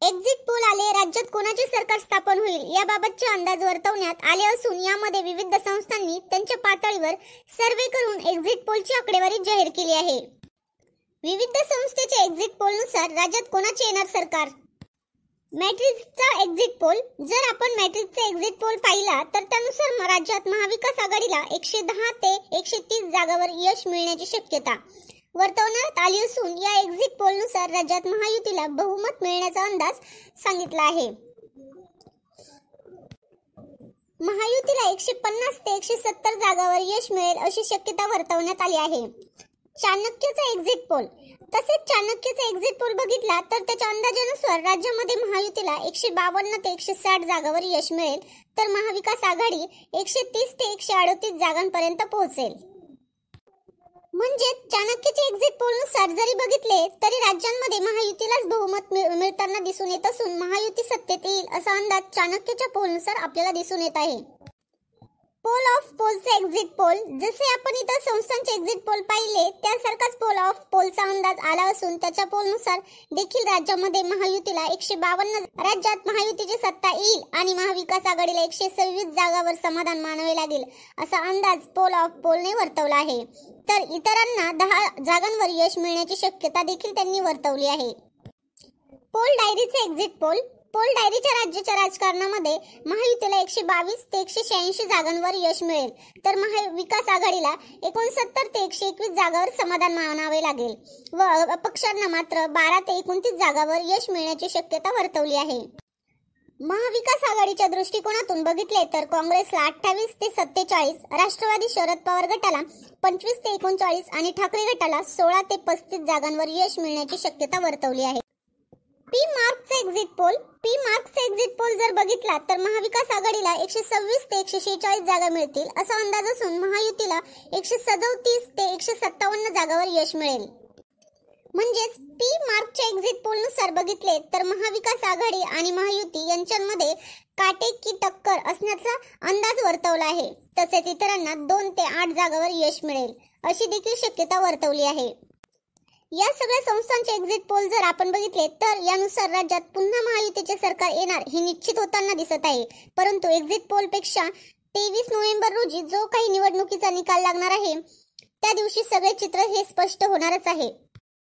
Exit poll आले, राज्यात कोणाचे सरकार स्थापन होईल याबाबतचे अंदाज वर्तवण्यात आले असून यामध्ये विविध संस्थांनी त्यांच्या पातळीवर सर्वे करून एक्झिट पोलची आकडेवारी जाहीर केली आहे। विविध संस्थेच्या एक्झिट पोलनुसार राज्यात कोणाचे येणार सरकार? मॅट्रिक्सचा एक्झिट पोल, जर आपण मॅट्रिक्सचा एक्झिट पोल पाहिला तर त्यानुसार राज्यात महाविकास आघाडीला 110 ते 130 जागांवर यश मिळण्याची शक्यता वर्तवण्यात आली असून या एक्झिट पोलनुसार राज्यात महायुतीला बहुमत मिळण्याचा अंदाज सांगितला आहे। महायुतीला 150 ते 170 जागांवर यश मिळेल अशी शक्यता वर्तवण्यात आली आहे। चाणक्यचा एक्झिट पोल, तसेच चाणक्यचा एक्झिट पोल बघितला तर त्याच्या अंदाजानुसार राज्यामध्ये महायुतीला 152 ते 160 जागांवर यश मिळेल, तर महाविकास आघाडी 130 ते 138 जागांपर्यंत पोहोचेल। म्हणजे चाणक्यच्या एक्झिट पोलनुसार जरी बघितले तरी राज्यांमध्ये महायुतीलाच बहुमत मिळताना दिसून येत असून महायुती सत्तेत येईल असा अंदाज चाणक्यच्या पोलनुसार आपल्याला दिसून येत आहे। पोल ऑफ पोलचे एक्झिट पोल, जसे आपण इतर संस्थांचे एक्झिट पोल पाहिले त्यासारखाच पोल ऑफ पोलचा अंदाज आला असून त्याच्या पोलनुसार देखील राज्यामध्ये महायुतीला 152 राज्यात महायुतीची सत्ता येईल आणि महाविकास आघाडीला 126 जागांवर समाधान मानावे लागेल असा अंदाज पोल ऑफ पोलने वर्तवला आहे। तर इतरांना 10 जागांवर यश मिळण्याची शक्यता देखील त्यांनी वर्तवली आहे। पोल डायरीचे एक्झिट पोल, पोल डायरीच्या राज्याच्या राजकारणामध्ये महायुतीला 122 ते 186 जागांवर यश मिळेल, तर महाविकास आघाडीला 69 ते 121 जागांवर समाधान मानावे लागेल व अपक्षांना मात्र 12 ते 29 जागांवर यश मिळण्याची शक्यता वर्तवली आहे। महाविकास आघाडीच्या दृष्टिकोनातून बघितले तर काँग्रेसला 28 ते 47, राष्ट्रवादी शरद पवार गटाला 25 ते 39 आणि ठाकरे गटाला 16 ते 35 जागांवर यश मिळण्याची शक्यता वर्तवली आहे। पी मार्कचा एक्झिट पोल, पी मार्कचा एक्झिट पोल जर बघितला तर महाविकास आघाडीला 126 ते 146 जागा मिळतील असा अंदाज असून महायुतीला 137 ते 157 जागांवर यश मिळेल। म्हणजेच पी मार्कच्या एक्झिट पोलनुसार बघितले तर महाविकास आघाडी आणि महायुती यांच्यामध्ये काटेकी टक्कर असण्याचा अंदाज वर्तवला आहे। तसेच इतरांना 2 ते 8 जागांवर यश मिळेल अशी देखील शक्यता वर्तवली आहे। या सगळ्या संस्थांचे एक्झिट पोल जर आपण बघितले तर यानुसार राज्यात पुन्हा महायुतीचे सरकार येणार हे निश्चित होताना दिसत आहे। परंतु एक्झिट पोल पेक्षा 23 नोव्हेंबर रोजी जो काही निवडणुकीचा निकाल लागणार आहे त्या दिवशी सगळे चित्र हे स्पष्ट होणारच आहे।